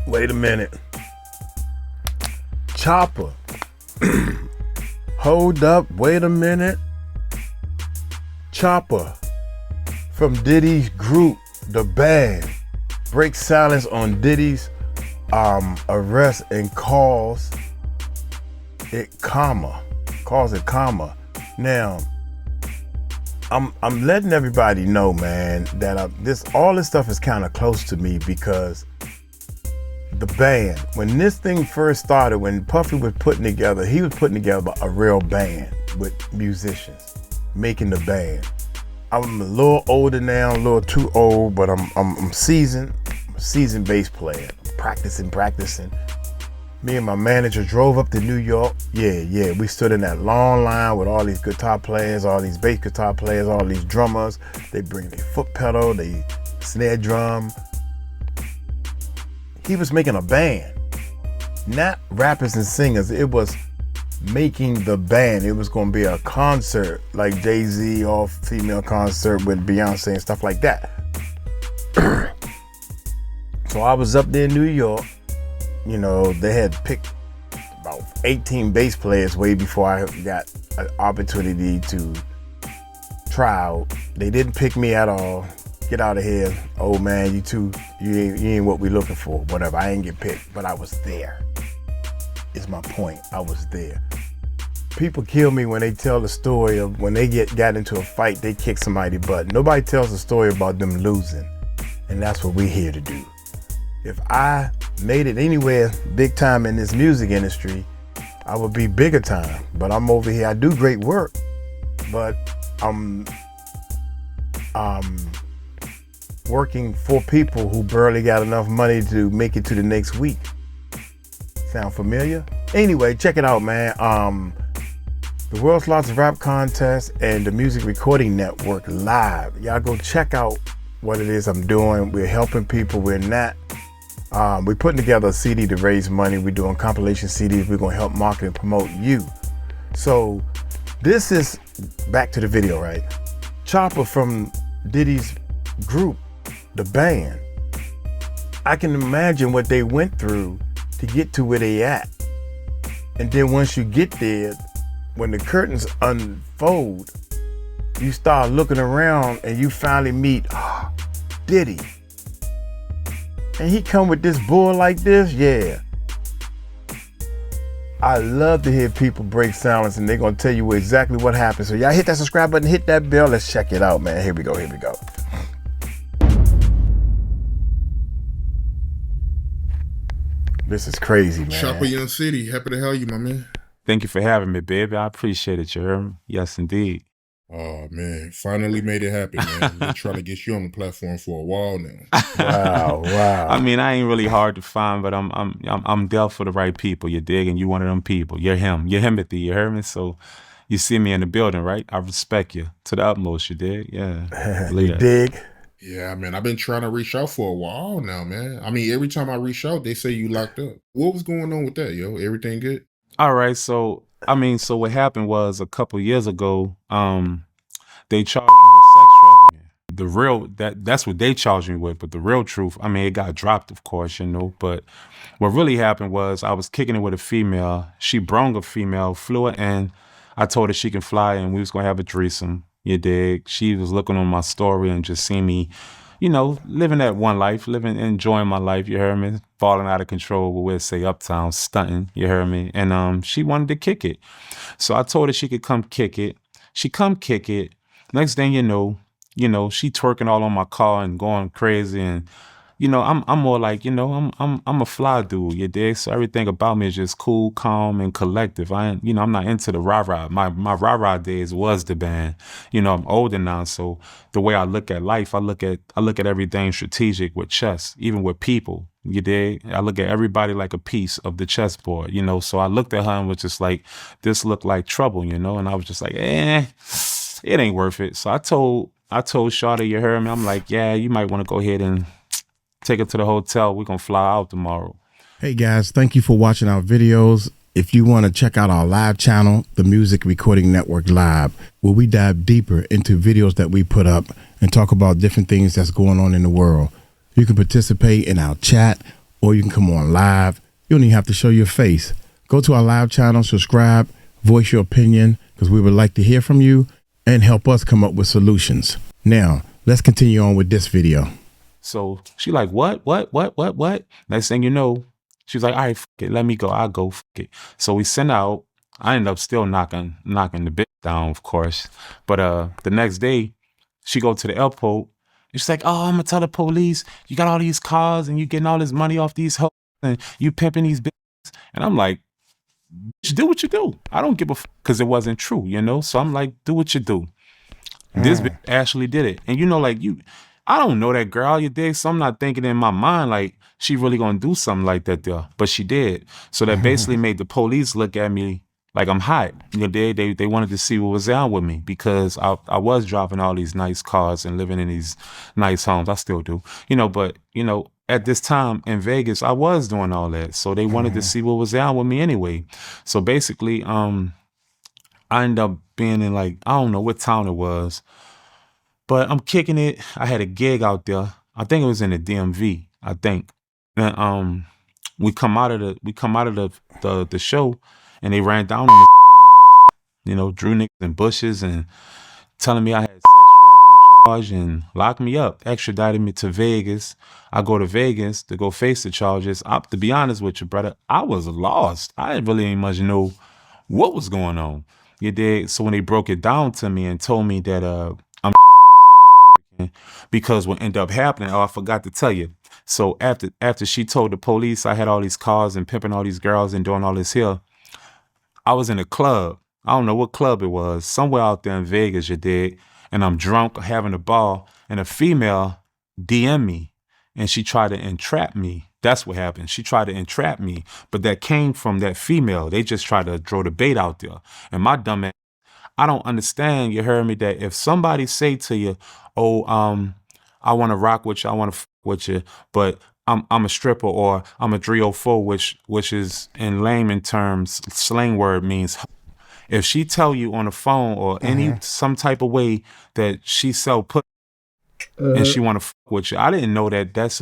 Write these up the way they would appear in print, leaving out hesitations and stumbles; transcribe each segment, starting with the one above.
Wait a minute. Chopper. Hold up, wait a minute. Chopper from Diddy's group, the band, breaks silence on Diddy's arrest and calls it 𝗗𝗢𝗡𝗞. Now, I'm letting everybody know, man, that all this stuff is kind of close to me because the band, when this thing first started, when Puffy was putting together, he was putting together a real band with musicians, making the band. I'm a little older now, a little too old, but I'm seasoned. I'm a seasoned bass player. Practicing. Me and my manager drove up to New York. Yeah. We stood in that long line with all these guitar players, all these bass guitar players, all these drummers. They bring their foot pedal, they snare drum. He was making a band, not rappers and singers. It was making the band. It was going to be a concert, like Jay-Z, all-female concert with Beyonce and stuff like that. So I was up there in New York. You know, they had picked about 18 bass players way before I got an opportunity to try out. They didn't pick me at all. Get out of here, old man, you ain't what we looking for, whatever. I ain't get picked, but I was there. Is my point, I was there. People kill me when they tell the story of when they got into a fight, they kick somebody's butt. Nobody tells the story about them losing, and that's what we're here to do. If I made it anywhere big time in this music industry, I would be bigger time, but I'm over here. I do great work, but I'm working for people who barely got enough money to make it to the next week. Sound familiar? Anyway, check it out, man. The World's Largest Rap Contest and the Music Recording Network live. Y'all go check out what it is I'm doing. We're helping people. We're not. We're putting together a CD to raise money. We're doing compilation CDs. We're going to help market and promote you. So this is back to the video, right? Chopper from Diddy's group, the band. I can imagine what they went through to get to where they at. And then once you get there, when the curtains unfold, you start looking around and you finally meet Diddy. And he come with this bull like this, yeah. I love to hear people break silence and they're gonna tell you exactly what happened. So y'all hit that subscribe button, hit that bell, let's check it out, man. Here we go. This is crazy, man. Chopper Young City, happy to have you, my man. Thank you for having me, baby. I appreciate it, you heard me? Yes, indeed. Oh, man. Finally made it happen, man. Been trying to get you on the platform for a while now. Wow. I mean, I ain't really hard to find, but I'm dealt for the right people. You dig? And you one of them people. You're him. You're 𝗗𝗢𝗡, you heard me? So you see me in the building, right? I respect you to the utmost, you dig? Yeah. You dig? Yeah, man. I've been trying to reach out for a while now, man. I mean, every time I reach out, they say you locked up. What was going on with that, yo? Everything good? All right, so what happened was a couple years ago, they charged me with sex trafficking. The real that's what they charged me with, but the real truth, I mean, it got dropped, of course, you know. But what really happened was I was kicking it with a female. She brung a female, flew her in. I told her she can fly, and we was gonna have a threesome. You dig? She was looking on my story and just seeing me, you know, living that one life, enjoying my life, you heard me? Falling out of control, but we'll say uptown, stunting, you heard me? And she wanted to kick it. So I told her she could come kick it. She come kick it. Next thing you know, she twerking all on my car and going crazy. And, you know, I'm more like, you know, I'm a fly dude, you dig? So everything about me is just cool, calm, and collective. I'm not into the rah-rah. My rah-rah days was the band. You know, I'm older now, so the way I look at life, I look at everything strategic with chess, even with people. You dig? I look at everybody like a piece of the chessboard, you know? So I looked at her and was just like, this looked like trouble, you know? And I was just like, it ain't worth it. So I told Shawty, you heard me? I'm like, yeah, you might want to go ahead and take her to the hotel. We're going to fly out tomorrow. Hey guys, thank you for watching our videos. If you want to check out our live channel, the Music Recording Network Live, where we dive deeper into videos that we put up and talk about different things that's going on in the world. You can participate in our chat or you can come on live. You don't even have to show your face. Go to our live channel, subscribe, voice your opinion, because we would like to hear from you and help us come up with solutions. Now, let's continue on with this video. So she like, what? Next thing you know, she was like, all right, fuck it, let me go. I'll go, fuck it. So we sent out. I ended up still knocking the bitch down, of course. But the next day, she go to the airport. And she's like, oh, I'm gonna tell the police you got all these cars and you getting all this money off these hoes and you pimping these bitches. And I'm like, bitch, do what you do. I don't give a fuck, because it wasn't true, you know? So I'm like, do what you do. This bitch actually did it. And you know, like I don't know that girl, you dig? So I'm not thinking in my mind, like, she really gonna do something like that there. But she did. So that basically made the police look at me like I'm hot. You know, they wanted to see what was down with me, because I was driving all these nice cars and living in these nice homes. I still do. You know, but, you know, at this time in Vegas, I was doing all that. So they wanted to see what was down with me anyway. So basically, I ended up being in, like, I don't know what town it was, but I'm kicking it. I had a gig out there. I think it was in the DMV, I think. And we come out of the show, and they ran down on us with guns. You know, drew niggas in bushes and telling me I had sex trafficking charge and locked me up, extradited me to Vegas. I go to Vegas to go face the charges. To be honest with you, brother, I was lost. I didn't really even much know what was going on. You dig? So when they broke it down to me and told me that I'm because what ended up happening, oh, I forgot to tell you. So after she told the police I had all these cars and pimping all these girls and doing all this here, I was in a club. I don't know what club it was, somewhere out there in Vegas, you dig? And I'm drunk, having a ball, and a female DM me, and she tried to entrap me. That's what happened. She tried to entrap me, but that came from that female. They just tried to throw the bait out there. And my dumb ass, I don't understand, you heard me, that if somebody say to you, oh, I want to rock with you, I want to fuck with you, but I'm a stripper, or I'm a 304, which is in layman terms, slang word means. If she tell you on the phone or some type of way that she sell put and she want to fuck with you, I didn't know that that's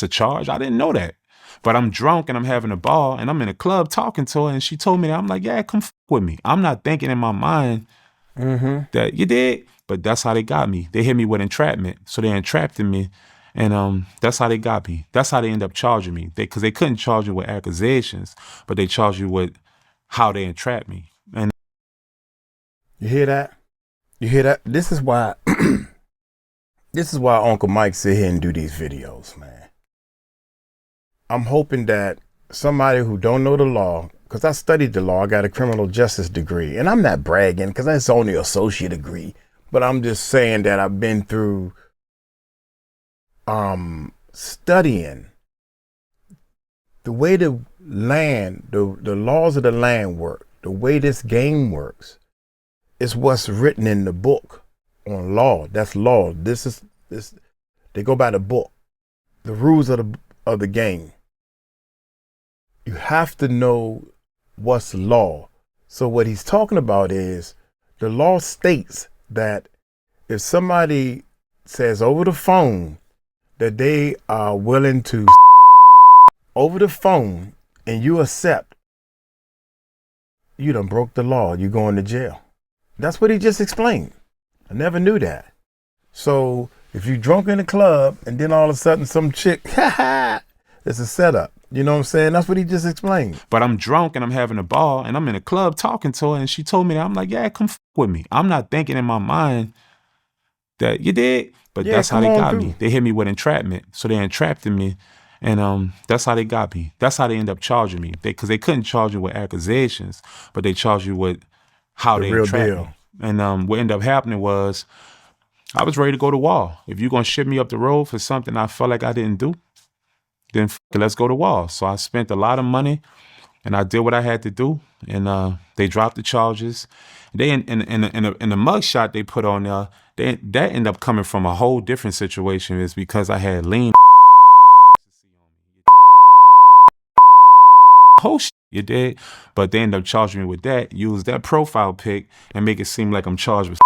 a charge. I didn't know that. But I'm drunk and I'm having a ball and I'm in a club talking to her, and she told me that. I'm like, yeah, come fuck with me. I'm not thinking in my mind that you did, but that's how they got me. They hit me with entrapment. So they entrapped me, and that's how they got me. That's how they end up charging me. Because they couldn't charge you with accusations, but they charged you with how they entrapped me. And you hear that? You hear that? This is why this is why Uncle Mike sit here and do these videos, man. I'm hoping that somebody who don't know the law, because I studied the law, I got a criminal justice degree, and I'm not bragging because that's only an associate degree, but I'm just saying that I've been through studying the way the land, the laws of the land work, the way this game works. Is what's written in the book on law. That's law. This. They go by the book, the rules of the game. You have to know what's law. So what he's talking about is the law states that if somebody says over the phone that they are willing to over the phone and you accept, you done broke the law. You're going to jail. That's what he just explained. I never knew that. So if you drunk in a club and then all of a sudden some chick, it's a setup. You know what I'm saying? That's what he just explained. But I'm drunk and I'm having a ball and I'm in a club talking to her, and she told me that. I'm like, yeah, come with me. I'm not thinking in my mind that you did, but that's how they got me. They hit me with entrapment. So they entrapped me, and that's how they got me. That's how they end up charging me. Because they couldn't charge you with accusations, but they charged you with how they entrapped me. And what ended up happening was I was ready to go to wall. If you're going to ship me up the road for something I felt like I didn't do, then let's go to wall. So I spent a lot of money and I did what I had to do. And they dropped the charges. They in the mug shot they put on there, that ended up coming from a whole different situation. Is because I had lean whole shit, you did. But they ended up charging me with that, use that profile pic and make it seem like I'm charged with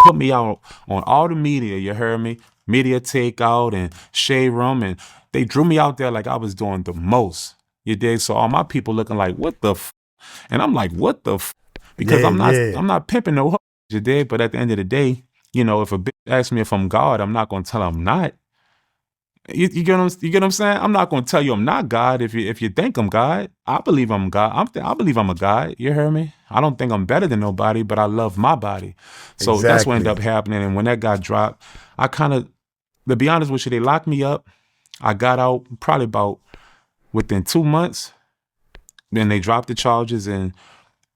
put me out on all the media, you heard me? Media Takeout and Shade Room, and they drew me out there like I was doing the most. You dig? So all my people looking like, what the f? And I'm like, what the f? Because I'm not pimping no hoes, you dig? But at the end of the day, you know, if a bitch asks me if I'm God, I'm not gonna tell her I'm not. You get what I'm saying? I'm not gonna tell you I'm not God if you think I'm God. I believe I'm God. I believe I'm a God. You hear me? I don't think I'm better than nobody, but I love my body. So that's what ended up happening. And when that got dropped, I kind of, to be honest with you, they locked me up. I got out probably about within 2 months. Then they dropped the charges, and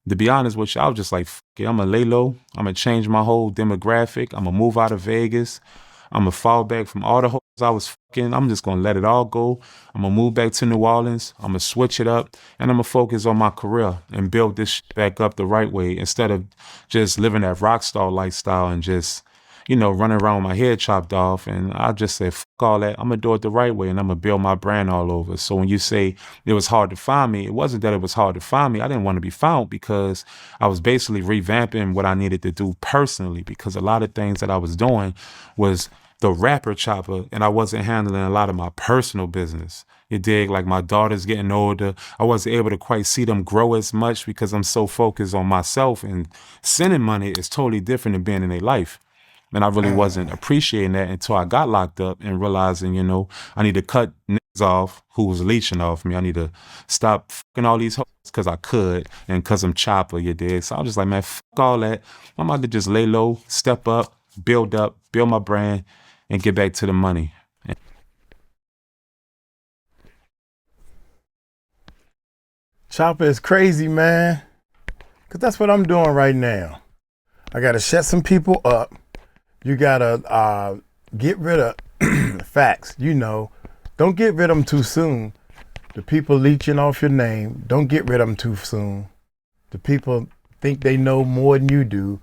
to be honest with you, I was just like, fuck it, I'm gonna lay low. I'm gonna change my whole demographic. I'm gonna move out of Vegas. I'm gonna fall back from all the hoes I was fucking. I'm just gonna let it all go. I'm gonna move back to New Orleans. I'm gonna switch it up, and I'm gonna focus on my career and build this shit back up the right way instead of just living that rock star lifestyle and just, you know, running around with my head chopped off. And I just said, fuck all that. I'm gonna do it the right way, and I'm gonna build my brand all over. So when you say it was hard to find me, it wasn't that it was hard to find me. I didn't want to be found because I was basically revamping what I needed to do personally, because a lot of things that I was doing was the rapper chopper, and I wasn't handling a lot of my personal business. You dig? Like my daughter's getting older. I wasn't able to quite see them grow as much because I'm so focused on myself, and sending money is totally different than being in their life. And I really wasn't appreciating that until I got locked up and realizing, you know, I need to cut niggas off who was leeching off me. I need to stop fucking all these hoes because I could and because I'm chopper, you dig? So I was just like, man, fuck all that. I'm about to just lay low, step up, build my brand, and get back to the money. Chopper is crazy, man. Because that's what I'm doing right now. I got to shut some people up. You got to get rid of facts. You know, don't get rid of them too soon. The people leeching off your name, don't get rid of them too soon. The people think they know more than you do.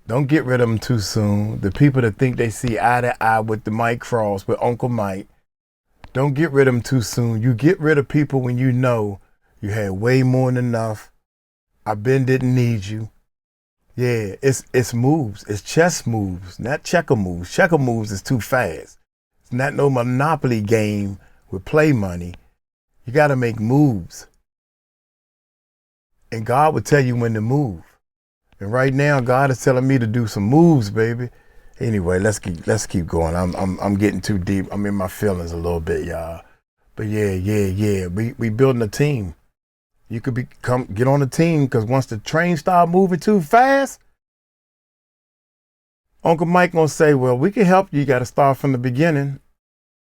Don't get rid of them too soon. The people that think they see eye to eye with the Mike Cross, with Uncle Mike, don't get rid of them too soon. You get rid of people when you know you had way more than enough. Didn't need you. Yeah, it's moves. It's chess moves, not checker moves. Checker moves is too fast. It's not no Monopoly game with play money. You got to make moves. And God will tell you when to move. And right now, God is telling me to do some moves, baby. Anyway, let's keep going. I'm getting too deep. I'm in my feelings a little bit, y'all. But yeah. We building a team. You could get on the team, because once the train start moving too fast, Uncle Mike gonna say, well, we can help you. You got to start from the beginning.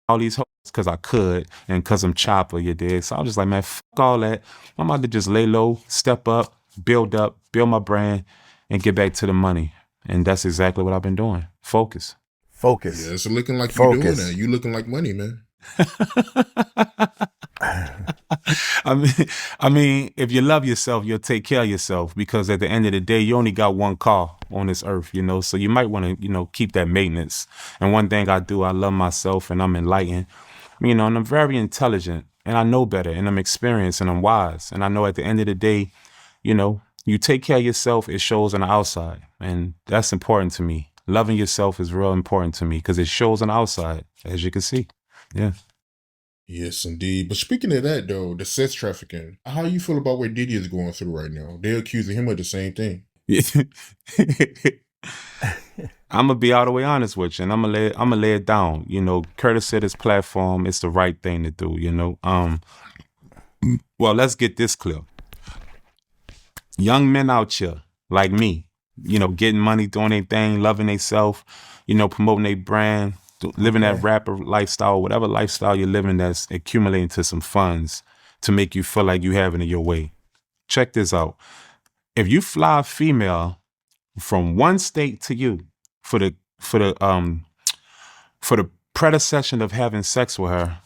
All these hoes because I could and because I'm chopper, you dig? So I was just like, man, fuck all that. I'm about to just lay low, step up, build my brand, and get back to the money. And that's exactly what I've been doing. Focus. Yeah, it's looking like you're doing that. You looking like money, man. I mean, if you love yourself, you'll take care of yourself, because at the end of the day, you only got one car on this earth, you know, so you might want to, you know, keep that maintenance. And one thing I do, I love myself, and I'm enlightened, you know, and I'm very intelligent, and I know better, and I'm experienced, and I'm wise. And I know at the end of the day, you know, you take care of yourself, it shows on the outside. And that's important to me. Loving yourself is real important to me, because it shows on the outside, as you can see. Yeah. Yes, indeed. But speaking of that, though, the sex trafficking, how you feel about what Diddy is going through right now? They're accusing him of the same thing. I'm gonna be all the way honest with you, and I'm gonna lay it down. You know, courtesy of this platform, it's the right thing to do. You know, well, let's get this clear. Young men out here like me, you know, getting money, doing their thing, loving themselves, you know, promoting their brand, living that rapper lifestyle, whatever lifestyle you're living that's accumulating to some funds to make you feel like you having it your way. Check this out. If you fly a female from one state to you for the predecession of having sex with her,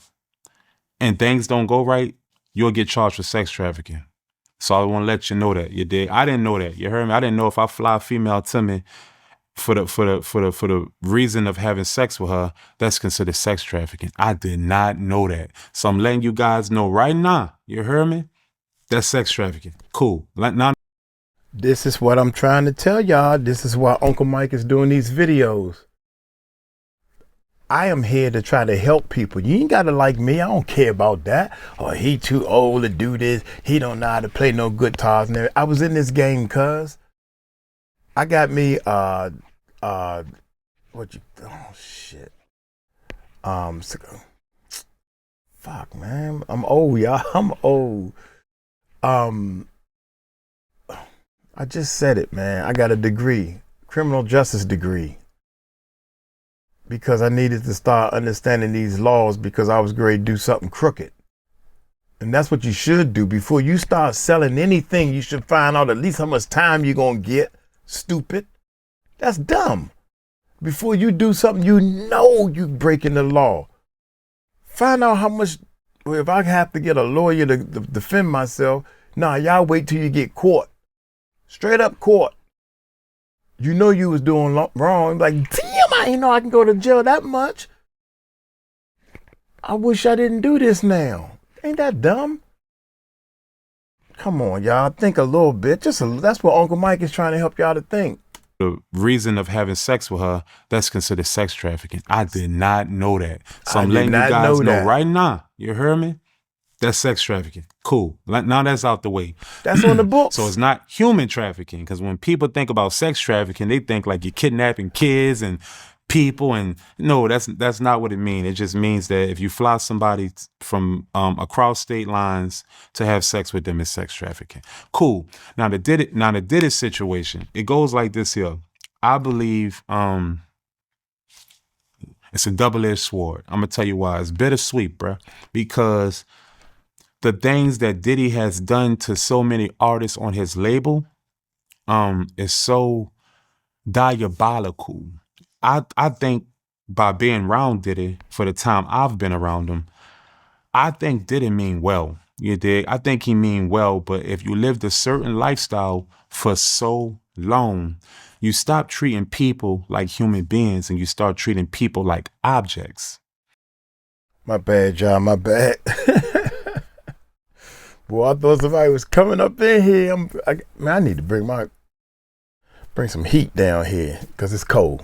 and things don't go right, you'll get charged for sex trafficking. So I want to let you know that. You dig? I didn't know that. You heard me? I didn't know if I fly a female to me for the reason of having sex with her, that's considered sex trafficking. I did not know that. So I'm letting you guys know right now. You heard me? That's sex trafficking. Cool. Now This is what I'm trying to tell y'all. This is why Uncle Mike is doing these videos. I am here to try to help people. You ain't gotta like me. I don't care about that. Oh, he too old to do this. He don't know how to play no guitars. And I was in this game, cuz. I got me oh shit. Fuck, man. I'm old, y'all. I'm old. I just said it, man. I got a degree, criminal justice degree, because I needed to start understanding these laws because I was going to do something crooked. And that's what you should do. Before you start selling anything, you should find out at least how much time you're going to get. Stupid. That's dumb. Before you do something, you know you breaking the law. Find out how much, well, if I have to get a lawyer to defend myself, nah, y'all wait till you get caught. Straight up caught. You know you was doing wrong. Like, damn, I ain't know I can go to jail that much. I wish I didn't do this now. Ain't that dumb? Come on, y'all. Think a little bit. That's what Uncle Mike is trying to help y'all to think. The reason of having sex with her, that's considered sex trafficking. I did not know that. So I'm letting you guys know right now. You heard me? That's sex trafficking. Cool. Now that's out the way. That's on the books. So it's not human trafficking, because when people think about sex trafficking, they think like you're kidnapping kids and people, and no, that's not what it means. It just means that if you fly somebody from across state lines to have sex with them, it's sex trafficking. Cool. Now the Diddy situation, it goes like this here. I believe it's a double-edged sword. I'm gonna tell you why. It's bittersweet, bruh, because the things that Diddy has done to so many artists on his label is so diabolical. I think by being around Diddy for the time I've been around him, I think Diddy mean well. You dig? I think he mean well, but if you lived a certain lifestyle for so long, you stop treating people like human beings and you start treating people like objects. My bad, y'all. My bad. Boy, I thought somebody was coming up in here. I need to bring some heat down here because it's cold.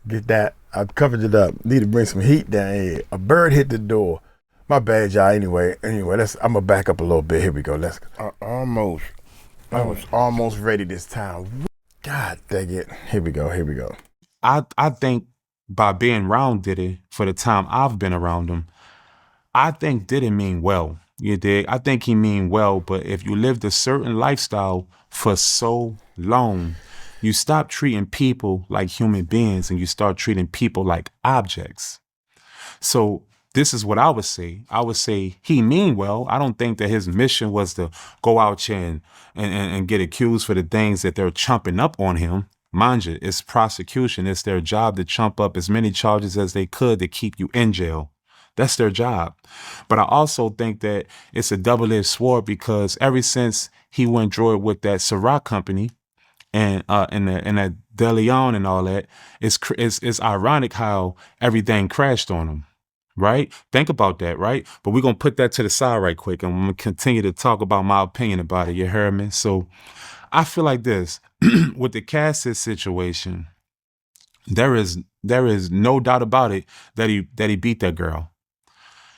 Get that. I've covered it up. Need to bring some heat down here. A bird hit the door. My bad, y'all. Anyway, I'm going to back up a little bit. Here we go. I was almost ready this time. God dang it. Here we go. I think by being around Diddy for the time I've been around him, I think Diddy mean well. You dig? I think he mean well, but if you lived a certain lifestyle for so long, you stop treating people like human beings and you start treating people like objects. So this is what I would say. I would say he mean well. I don't think that his mission was to go out here and get accused for the things that they're chumping up on him. Mind you, it's prosecution. It's their job to chump up as many charges as they could to keep you in jail. That's their job. But I also think that it's a double-edged sword because ever since he went droid with that Ciroc company and that De Leon and all that, it's ironic how everything crashed on him, right? Think about that, right? But we're going to put that to the side right quick and I'm going to continue to talk about my opinion about it. You heard me? So I feel like this. With the Cassis situation, there is no doubt about it that he beat that girl.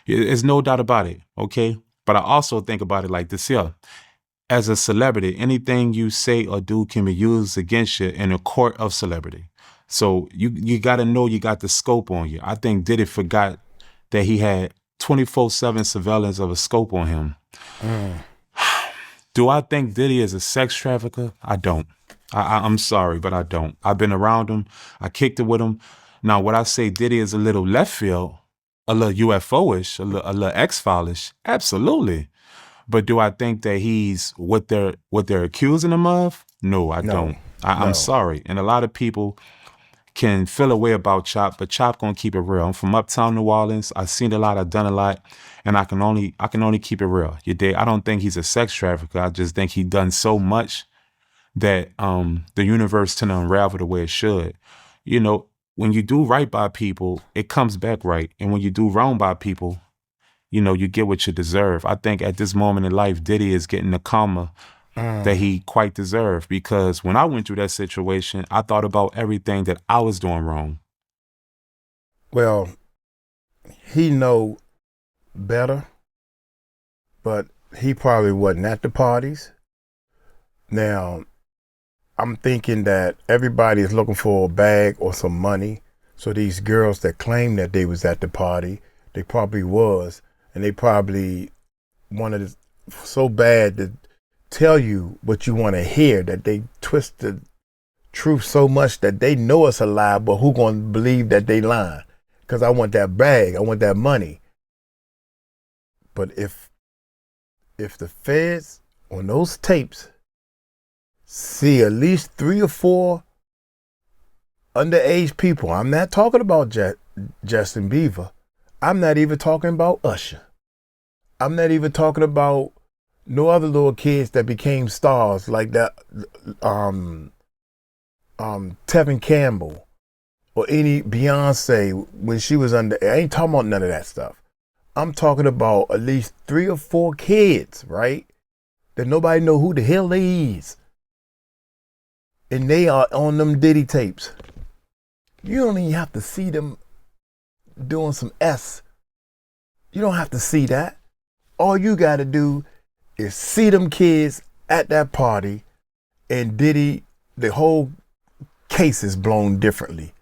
There's no doubt about it, okay? But I also think about it like this here. As a celebrity, anything you say or do can be used against you in a court of celebrity. So you got to know you got the scope on you. I think Diddy forgot that he had 24/7 surveillance of a scope on him. Do I think Diddy is a sex trafficker? I don't. I'm sorry, but I don't. I've been around him. I kicked it with him. Now, would I say Diddy is a little left field, a little UFO-ish, a little X-File-ish? Absolutely. But do I think that he's what they're accusing him of? No, I don't. I'm sorry. And a lot of people can feel a way about Chop, but Chop gonna keep it real. I'm from uptown New Orleans. I've seen a lot, I've done a lot, and I can only keep it real. You dig? I don't think he's a sex trafficker. I just think he done so much that the universe tend to unravel the way it should. You know, when you do right by people, it comes back right. And when you do wrong by people, you know, you get what you deserve. I think at this moment in life, Diddy is getting the karma of what he done. You dig? I don't think he's a sex trafficker. I just think he done so much that the universe tend to unravel the way it should. You know, when you do right by people, it comes back right. And when you do wrong by people, you know, you get what you deserve. I think at this moment in life, Diddy is getting the karma that he quite deserved. Because when I went through that situation, I thought about everything that I was doing wrong. Well, he know better, but he probably wasn't at the parties. Now, I'm thinking that everybody is looking for a bag or some money. So these girls that claim that they was at the party, they probably was, and they probably wanted so bad to tell you what you want to hear that they twist the truth so much that they know it's a lie, but who gonna believe that they lying? Because I want that bag, I want that money. But if the feds on those tapes see at least 3 or 4 underage people, I'm not talking about Justin Bieber. I'm not even talking about Usher. I'm not even talking about no other little kids that became stars like that, Tevin Campbell or any Beyonce when she was under. I ain't talking about none of that stuff. I'm talking about at least 3 or 4 kids, right? That nobody know who the hell they is. And they are on them Diddy tapes. You don't even have to see them doing some S. You don't have to see that. All you got to do is see them kids at that party, and Diddy, the whole case is blown differently.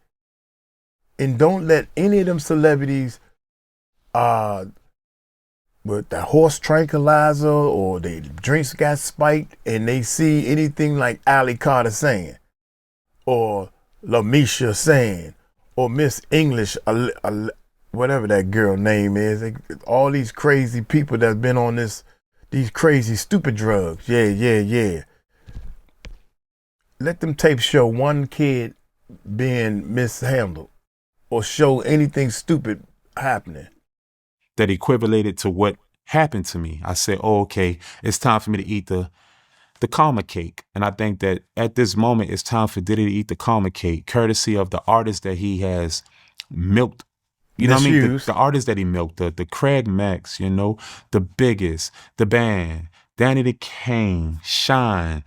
And don't let any of them celebrities with the horse tranquilizer or their drinks got spiked and they see anything like 𝗟𝗡𝗡𝗞𝗦 saying, or LaMisha saying, or Miss English, whatever that girl name is. All these crazy people that's been on these crazy stupid drugs. Yeah. Let them tapes show one kid being mishandled or show anything stupid happening that equivalated to what happened to me. I said, oh, okay, it's time for me to eat the 𝗗𝗢𝗡𝗞𝗦 cake. And I think that at this moment, it's time for Diddy to eat the 𝗗𝗢𝗡𝗞𝗦 cake, courtesy of the artist that he has milked. You know what I mean? The artist that he milked, the Craig Max, you know, the Biggest, the band, Danny the Kane, Shine,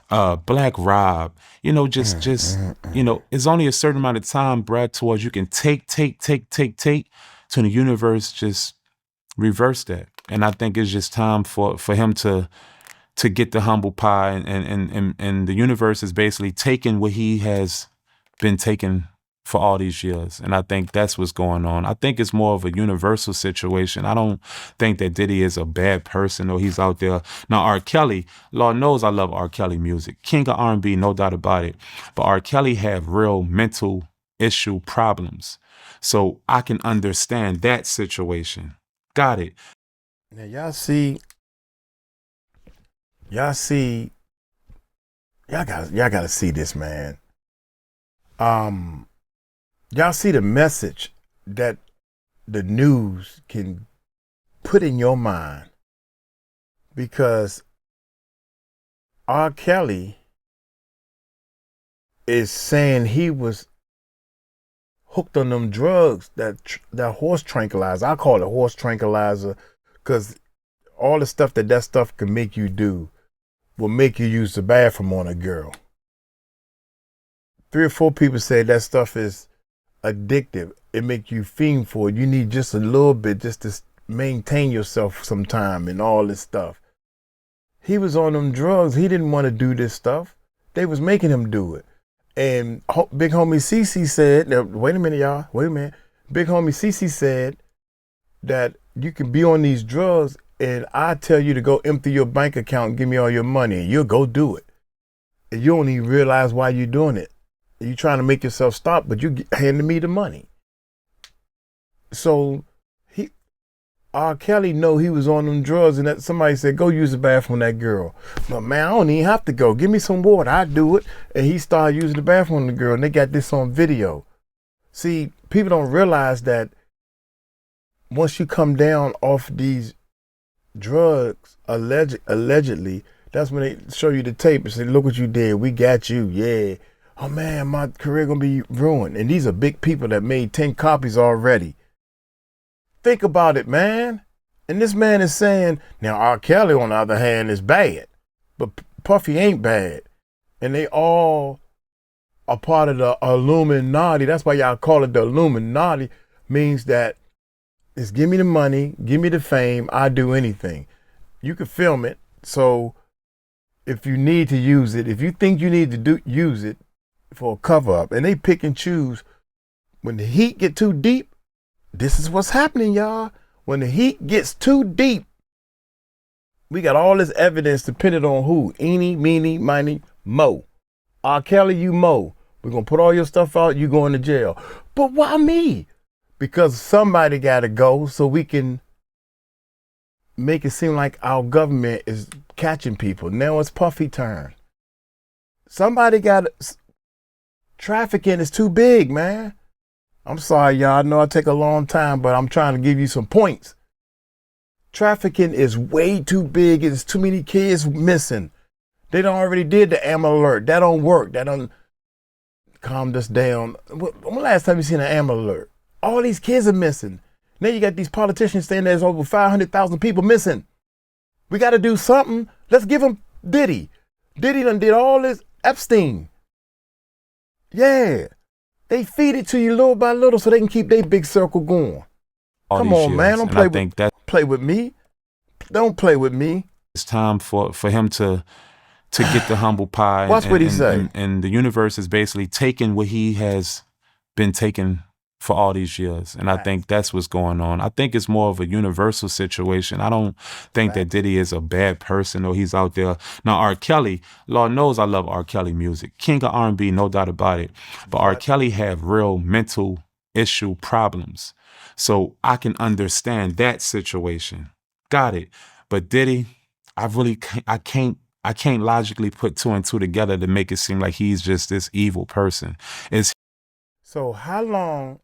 Black Rob, you know, just you know, it's only a certain amount of time, Brad, towards you can take to the universe just reverse that. And I think it's just time for him to get the humble pie, and the universe is basically taking what he has been taking for all these years. And I think that's what's going on. I think it's more of a universal situation. I don't think that Diddy is a bad person or he's out there. Now, R. Kelly, Lord knows I love R. Kelly music. King of R&B, no doubt about it. But R. Kelly have real mental issue problems. So I can understand that situation. Got it. Now y'all gotta see this, man. Y'all see the message that the news can put in your mind, because R. Kelly is saying he was hooked on them drugs, that horse tranquilizer. I call it horse tranquilizer because all the stuff that stuff can make you do will make you use the bathroom on a girl. 3 or 4 people say that stuff is addictive. It makes you fiend for it. You need just a little bit just to maintain yourself some time and all this stuff. He was on them drugs. He didn't want to do this stuff. They was making him do it. And Big Homie CC said, now, wait a minute, y'all. Wait a minute. Big Homie CC said that you can be on these drugs and I tell you to go empty your bank account and give me all your money, and you'll go do it. And you don't even realize why you're doing it. You're trying to make yourself stop, but you handing me the money. So R. Kelly know he was on them drugs, and that somebody said, go use the bathroom on that girl. But man, I don't even have to go. Give me some water. I do it. And he started using the bathroom on the girl, and they got this on video. See, people don't realize that once you come down off these drugs, allegedly, that's when they show you the tape and say, look what you did. We got you. Yeah. Oh man, my career gonna be ruined. And these are big people that made 10 copies already. Think about it, man. And this man is saying, now R. Kelly, on the other hand, is bad. But Puffy ain't bad. And they all are part of the Illuminati. That's why y'all call it the Illuminati. Means that it's give me the money, give me the fame, I do anything. You can film it. So if you need to use it, if you think you need to use it for a cover up, and they pick and choose, when the heat get too deep, this is what's happening, y'all. When the heat gets too deep, we got all this evidence depending on who? Eeny, meeny, miny, mo. R. Kelly, you mo. We're going to put all your stuff out, you going to jail. But why me? Because somebody got to go so we can make it seem like our government is catching people. Now it's Puffy turn. Somebody got to... Trafficking is too big, man. I'm sorry, y'all. I know I take a long time, but I'm trying to give you some points. Trafficking is way too big. There's too many kids missing. They done already did the Amber Alert. That don't work. That don't calm us down. When the last time you seen an Amber Alert? All these kids are missing. Now you got these politicians saying there's over 500,000 people missing. We got to do something. Let's give them Diddy. Diddy done did all this. Epstein. Yeah. They feed it to you little by little so they can keep their big circle going. Come on, man. Don't play with me. Don't play with me. It's time for him to get the humble pie. Watch what he say. And the universe is basically taking what he has been taking for all these years. And I think that's what's going on. I think it's more of a universal situation. I don't think that Diddy is a bad person or he's out there. Now, R. Kelly, Lord knows I love R. Kelly music. King of R&B, no doubt about it. But R. Kelly have real mental issue problems. So I can understand that situation. Got it. But Diddy, I can't logically put two and two together to make it seem like he's just this evil person. So how long,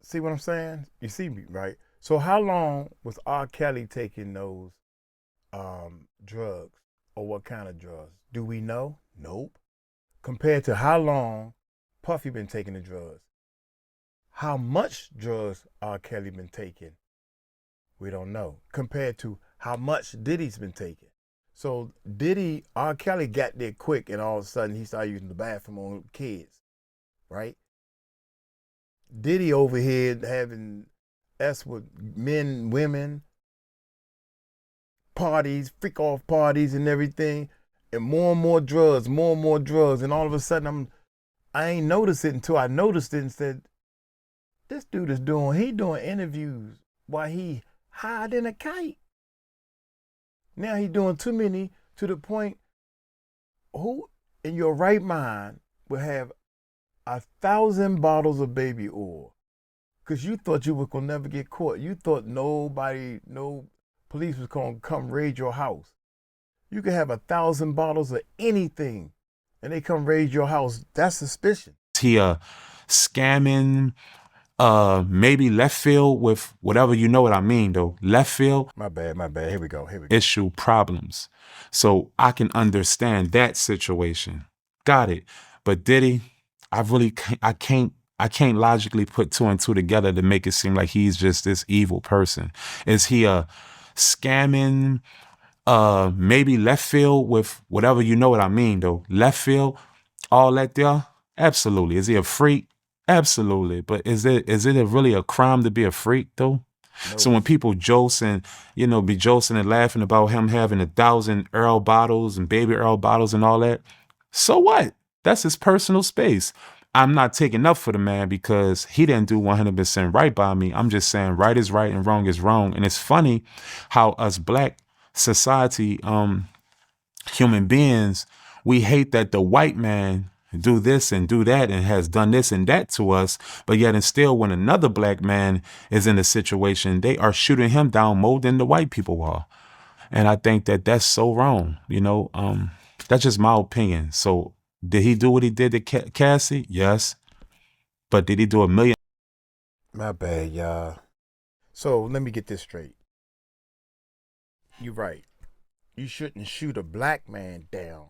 see what I'm saying? You see me, right? So how long was R. Kelly taking those drugs, or what kind of drugs? Do we know? Nope. Compared to how long Puffy been taking the drugs. How much drugs R. Kelly been taking? We don't know. Compared to how much Diddy's been taking. So Diddy, R. Kelly got there quick, and all of a sudden he started using the bathroom on kids, right? Diddy over here having S with men, women, parties, freak off parties and everything, and more drugs, and all of a sudden I ain't noticed it until I noticed it and said, this dude is doing interviews while he hide in a kite. Now he doing too many to the point, who in your right mind would have 1,000 bottles of baby oil? Because you thought you were going to never get caught. You thought no police was going to come raid your house. You could have 1,000 bottles of anything and they come raid your house. That's suspicion. He scamming, maybe left field with whatever, you know what I mean though. Left field. My bad. Here we go. Issue problems. So I can understand that situation. Got it. But Diddy, I can't logically put two and two together to make it seem like he's just this evil person. Is he a scamming, maybe left field with whatever, you know what I mean though. Left field, all that there? Absolutely. Is he a freak? Absolutely. But is it really a crime to be a freak though? No. So when people jokes and, be josing and laughing about him having 1,000 Earl bottles and baby Earl bottles and all that, so what? That's his personal space. I'm not taking up for the man because he didn't do 100% right by me. I'm just saying right is right and wrong is wrong. And it's funny how us black society, human beings, we hate that the white man do this and do that and has done this and that to us. But yet and still, when another black man is in a situation, they are shooting him down more than the white people are. And I think that that's so wrong. That's just my opinion. So did he do what he did to Cassie? Yes. But did he do 1 million? My bad, y'all. So let me get this straight. You're right. You shouldn't shoot a black man down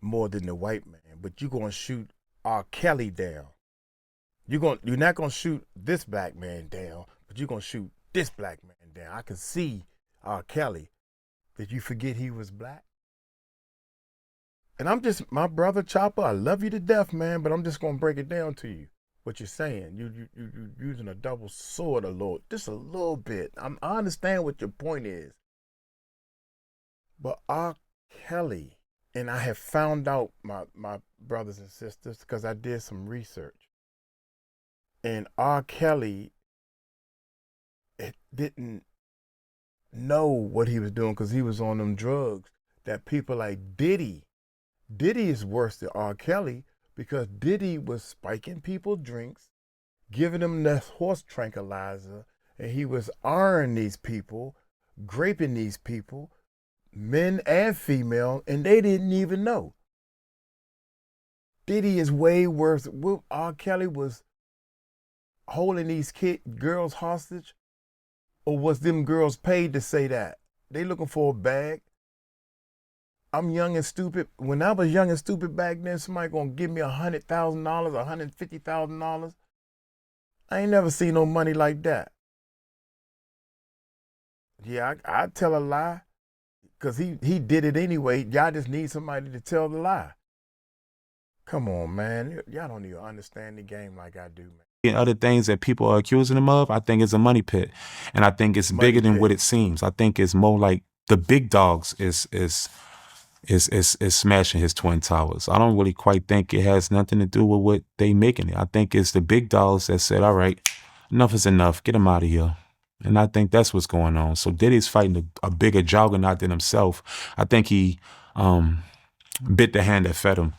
more than the white man, but you're gonna shoot R. Kelly down. You're not gonna shoot this black man down, but you're gonna shoot this black man down. I can see R. Kelly Did you forget he was black? And I'm just, my brother Chopper, I love you to death, man, but I'm just going to break it down to you. What you're saying, you using a double sword a little, just a little bit. I understand what your point is. But R. Kelly, and I have found out, my brothers and sisters, because I did some research. And R. Kelly, it didn't know what he was doing because he was on them drugs that people like Diddy is worse than R. Kelly because Diddy was spiking people's drinks, giving them the horse tranquilizer, and he was ironing these people, graping these people, men and female, and they didn't even know. Diddy is way worse. R. Kelly was holding these girls hostage, or was them girls paid to say that? They looking for a bag. I'm young and stupid. When I was young and stupid back then, somebody gonna give me $100,000, $150,000. I ain't never seen no money like that. Yeah, I tell a lie, because he did it anyway. Y'all just need somebody to tell the lie. Come on, man. Y'all don't even understand the game like I do, man. And other things that people are accusing him of, I think it's a money pit. And I think it's bigger than what it seems. I think it's more like the big dogs is smashing his Twin Towers. I don't really quite think it has nothing to do with what they making it. I think it's the big dogs that said, all right, enough is enough. Get him out of here. And I think that's what's going on. So Diddy's fighting a bigger juggernaut than himself. I think he bit the hand that fed him.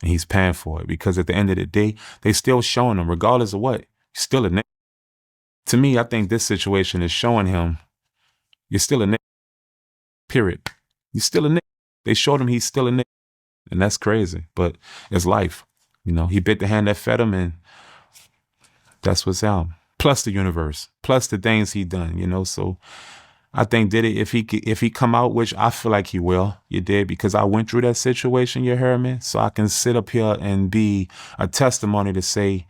And he's paying for it because at the end of the day, they still showing him, regardless of what, he's still a nigga. To me, I think this situation is showing him, you're still a nigga, period. You're still a nigga. They showed him he's still a nigga. And that's crazy, but it's life. You know, he bit the hand that fed him and that's what's out. Plus the universe, plus the things he done, you know, so I think Diddy, if he come out, which I feel like he will, you did, because I went through that situation, you heard me? So I can sit up here and be a testimony to say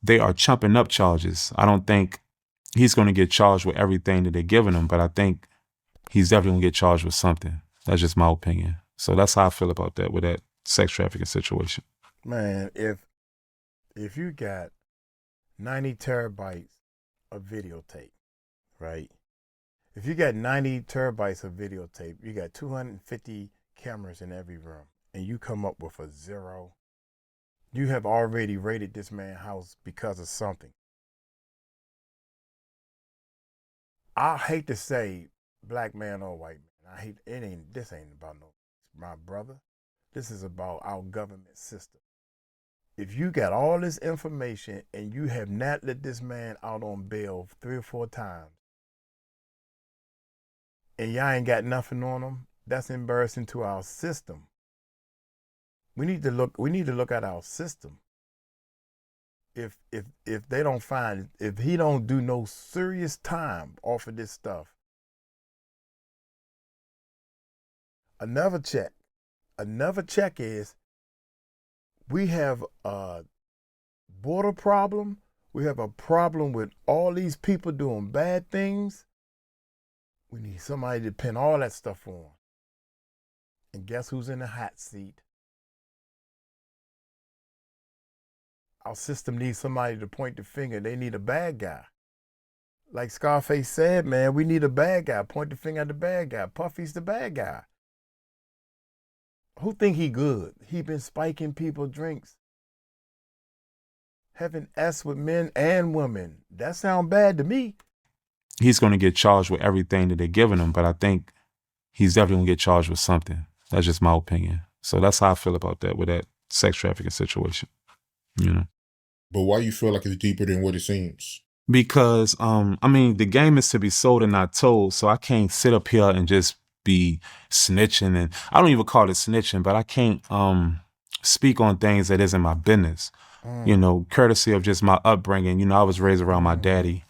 they are chumping up charges. I don't think he's going to get charged with everything that they're giving him, but I think he's definitely going to get charged with something. That's just my opinion. So that's how I feel about that with that sex trafficking situation. Man, if you got 90 terabytes of videotape, right? If you got 90 terabytes of videotape, you got 250 cameras in every room, and you come up with a 0, you have already raided this man's house because of something. I hate to say black man or white man. This ain't about my brother. This is about our government system. If you got all this information and you have not let this man out on bail 3 or 4 times, and y'all ain't got nothing on them, that's embarrassing to our system. We need to look at our system. If they don't find, if he don't do no serious time off of this stuff, another check is, we have a border problem. We have a problem with all these people doing bad things. We need somebody to pin all that stuff on. And guess who's in the hot seat? Our system needs somebody to point the finger. They need a bad guy. Like Scarface said, man, we need a bad guy. Point the finger at the bad guy. Puffy's the bad guy. Who think he good? He been spiking people drinks. Having S with men and women. That sound bad to me. He's going to get charged with everything that they're giving him, but I think he's definitely going to get charged with something. That's just my opinion. So that's how I feel about that with that sex trafficking situation, you know. But why you feel like it's deeper than what it seems? Because, I mean, the game is to be sold and not told, so I can't sit up here and just be snitching, and I don't even call it snitching, but I can't speak on things that isn't my business, you know, courtesy of just my upbringing. You know, I was raised around my daddy.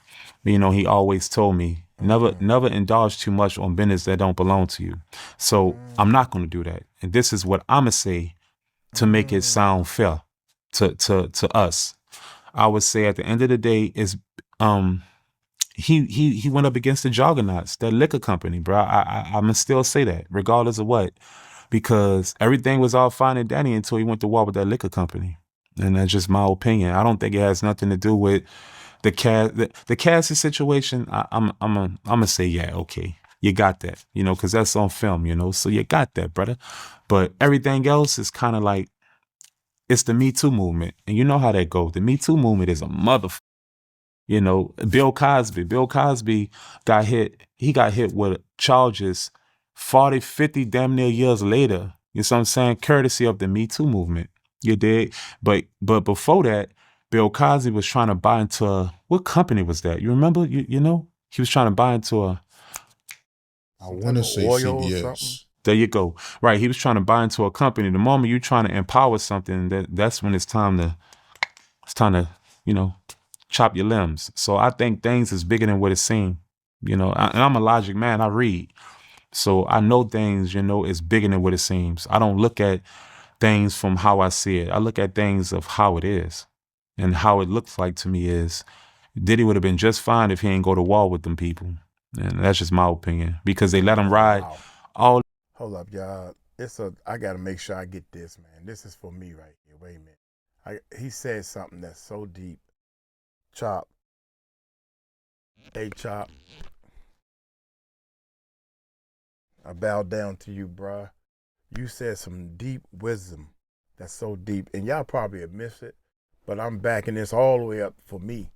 You know, he always told me, never indulge too much on business that don't belong to you. So I'm not going to do that. And this is what I'm going to say to make it sound fair to us. I would say at the end of the day, he went up against the juggernauts, that liquor company, bro. I'ma still say that, regardless of what, because everything was all fine and dandy until he went to war with that liquor company, and that's just my opinion. I don't think it has nothing to do with the Cassie situation. I'm gonna say, yeah, okay, you got that, you know, because that's on film, you know, so you got that, brother. But everything else is kind of like, it's the Me Too movement, and you know how that goes. The Me Too movement is a motherfucker. You know, Bill Cosby got hit. He got hit with charges 40, 50 damn near years later. You know what I'm saying? Courtesy of the Me Too movement. You did. But before that, Bill Cosby was trying to buy into what company was that? You remember? You know? He was trying to buy into I want to say oil or CBS. there you go. Right. He was trying to buy into a company. The moment you're trying to empower something, that's when it's time to, you know, chop your limbs. So I think things is bigger than what it seems. You know, and I'm a logic man. I read. So I know things, you know, is bigger than what it seems. I don't look at things from how I see it. I look at things of how it is. And how it looks like to me is Diddy would have been just fine if he ain't go to war with them people. And that's just my opinion. Because they let him ride all. Hold up, y'all. I gotta make sure I get this, man. This is for me right here. Wait a minute. He said something that's so deep. Chop. Hey, Chop. I bow down to you, bruh. You said some deep wisdom that's so deep, and y'all probably have missed it, but I'm backing this all the way up for me.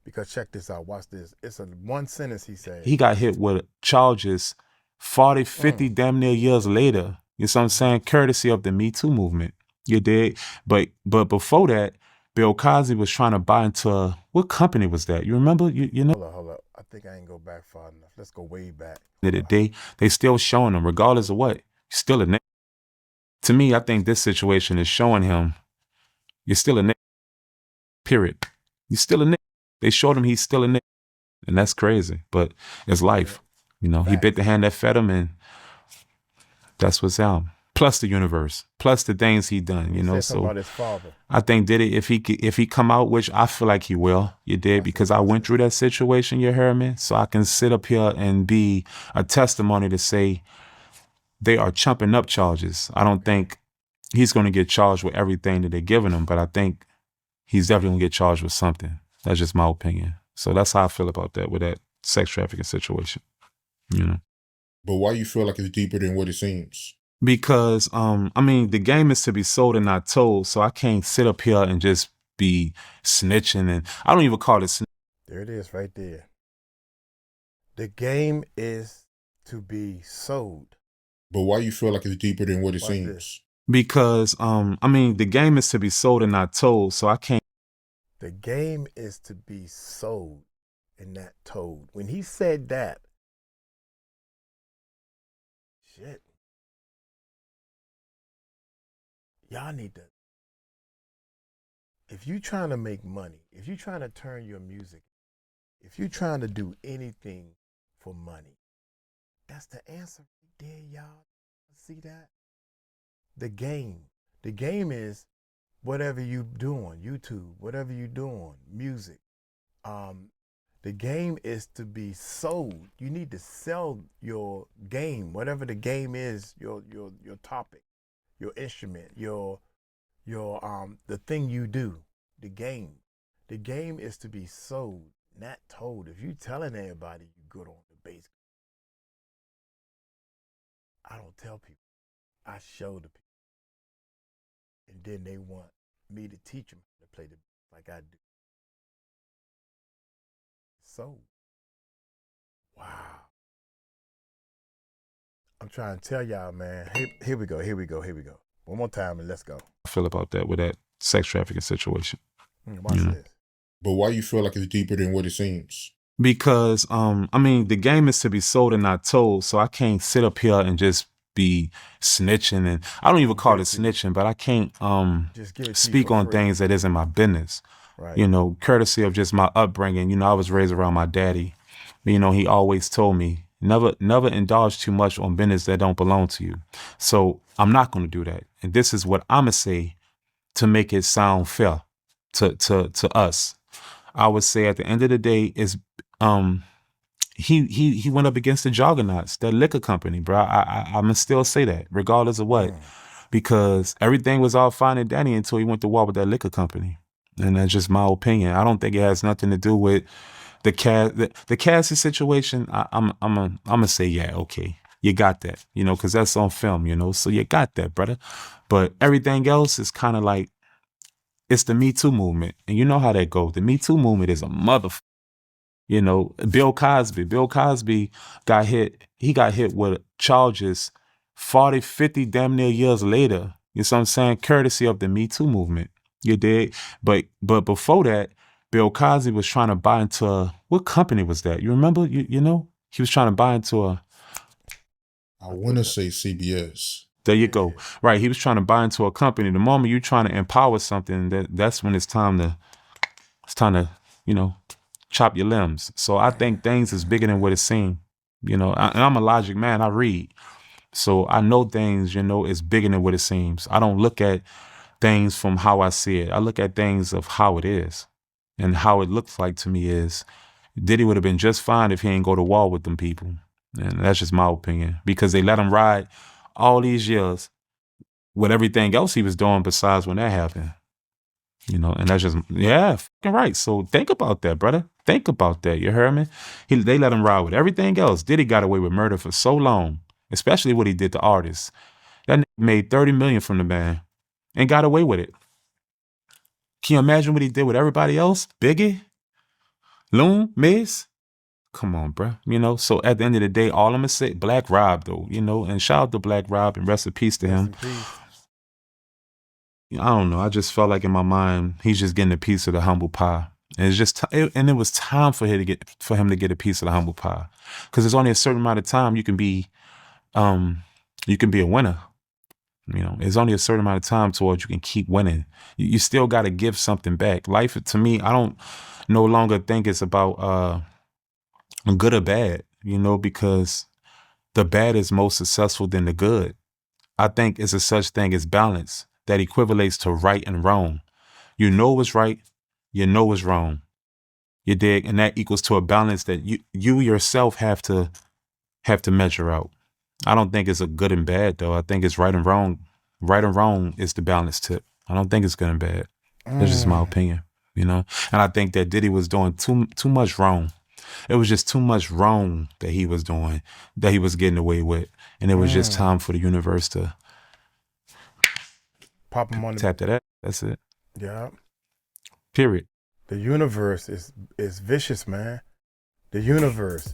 Because check this out. Watch this. It's one sentence he said. He got hit with charges 40, 50 damn near years later. You know what I'm saying? Courtesy of the Me Too movement. You did. But before that, Bill Cosby was trying to buy into what company was that? You remember? You know? Hold up. I think I ain't go back far enough. Let's go way back. They still showing him, regardless of what. Still a nigga. To me, I think this situation is showing him you're still a nigga. Period. You're still a nigga. They showed him he's still a nigga. And that's crazy. But it's life. You know, he bit the hand that fed him, and that's what's out. Plus the universe, plus the things he done, you know. So about his father. I think Diddy, if he come out, which I feel like he will, you did, because I went through that situation, you heard me? So I can sit up here and be a testimony to say they are chumping up charges. I don't think he's going to get charged with everything that they're giving him, but I think he's definitely going to get charged with something. That's just my opinion. So that's how I feel about that, with that sex trafficking situation, you know. But why you feel like it's deeper than what it seems? Because, I mean, the game is to be sold and not told, so I can't sit up here and just be snitching, and I don't even call it snitching. There it is right there. The game is to be sold. But why you feel like it's deeper than what it Watch seems? this. Because, I mean, the game is to be sold and not told, so I can't. The game is to be sold and not told. When he said that, shit. Y'all need to, if you're trying to make money, if you're trying to turn your music, if you're trying to do anything for money, that's the answer right there, y'all. See that? The game is whatever you doing, YouTube, whatever you doing, music. The game is to be sold. You need to sell your game, whatever the game is, your topic, your instrument, your the thing you do, the game. The game is to be sold, not told. If you telling everybody you good on the bass, I don't tell people. I show the people. And then they want me to teach them how to play the bass like I do. So, wow. I'm trying to tell y'all, man. Here we go. One more time and let's go. I feel about that, with that sex trafficking situation. Watch this. But why you feel like it's deeper than what it seems? Because, I mean, the game is to be sold and not told, so I can't sit up here and just be snitching, and I don't even call it snitching, but I can't speak on things that isn't my business. Right. You know, courtesy of just my upbringing. You know, I was raised around my daddy. You know, he always told me, never indulge too much on business that don't belong to you. So I'm not going to do that. And this is what I'm going to say to make it sound fair to us. I would say at the end of the day, is he went up against the juggernauts, that liquor company, bro. I'ma still say that, regardless of what, because everything was all fine and dandy until he went to war with that liquor company, and that's just my opinion. I don't think it has nothing to do with the Cassie situation. I'm gonna say, yeah, okay, you got that, because that's on film, so you got that, brother. But everything else is kind of like, it's the Me Too movement, and you know how that goes. The Me Too movement is a motherfucker. Bill Cosby got hit. He got hit with charges 40, 50 damn near years later. You know what I'm saying? Courtesy of the Me Too movement. You dig? But before that, Bill Cosby was trying to buy into what company was that? You remember? He was trying to buy into I want to say CBS. There you go. Right. He was trying to buy into a company. The moment you're trying to empower something, that's when it's time to chop your limbs. So I think things is bigger than what it seems. And I'm a logic man. I read. So I know things, is bigger than what it seems. I don't look at things from how I see it. I look at things of how it is. And how it looks like to me is Diddy would have been just fine if he ain't go to war with them people. And that's just my opinion. Because they let him ride all these years with everything else he was doing besides when that happened. And that's just, yeah, fucking right. So think about that, brother. Think about that. You heard me? They let him ride with everything else. Diddy got away with murder for so long, especially what he did to artists. That nigga made $30 million from the band and got away with it. Can you imagine what he did with everybody else? Biggie? Loon? Miz? Come on, bro. So at the end of the day, all I'm going to say, Black Rob, though, and shout out to Black Rob and rest in peace to him. I don't know. I just felt like in my mind, he's just getting a piece of the humble pie. And it's just, and it was time for him to get a piece of the humble pie. Because there's only a certain amount of time you can be a winner. There's only a certain amount of time towards you can keep winning. You still got to give something back. Life, to me, I don't no longer think it's about good or bad, because the bad is more successful than the good. I think it's a such thing as balance that equivalates to right and wrong. You know what's right, you know what's wrong. You dig? And that equals to a balance that you yourself have to measure out. I don't think it's a good and bad, though. I think it's right and wrong. Right and wrong is the balance tip. I don't think it's good and bad. That's just my opinion, And I think that Diddy was doing too much wrong. It was just too much wrong that he was doing, that he was getting away with. And it was just time for the universe to pop him on tap that. That's it. Yeah. Period. The universe is vicious, man. The universe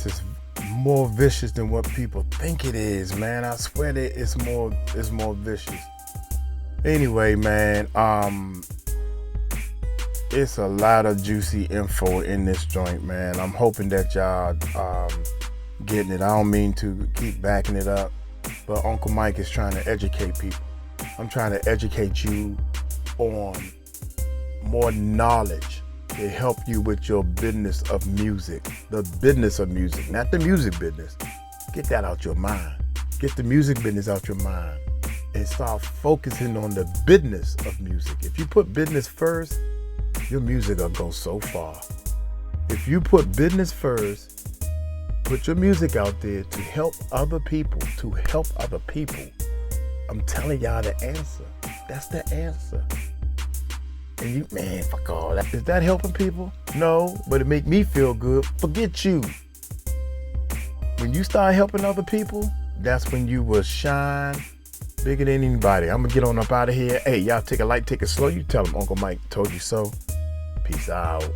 is more vicious than what people think it is, man. I swear that it's more vicious. Anyway, man, it's a lot of juicy info in this joint, man. I'm hoping that y'all getting it. I don't mean to keep backing it up, but Uncle Mike is trying to educate people. I'm trying to educate you on more knowledge to help you with your business of music. The business of music, not the music business. Get that out your mind. Get the music business out your mind and start focusing on the business of music. If you put business first, your music will go so far. If you put business first, put your music out there to help other people, I'm telling y'all the answer. That's the answer. And you, man, fuck all that. Is that helping people? No, but it make me feel good. Forget you. When you start helping other people, that's when you will shine bigger than anybody. I'm gonna get on up out of here. Hey, y'all take a light, take it slow. You tell them Uncle Mike told you so. Peace out.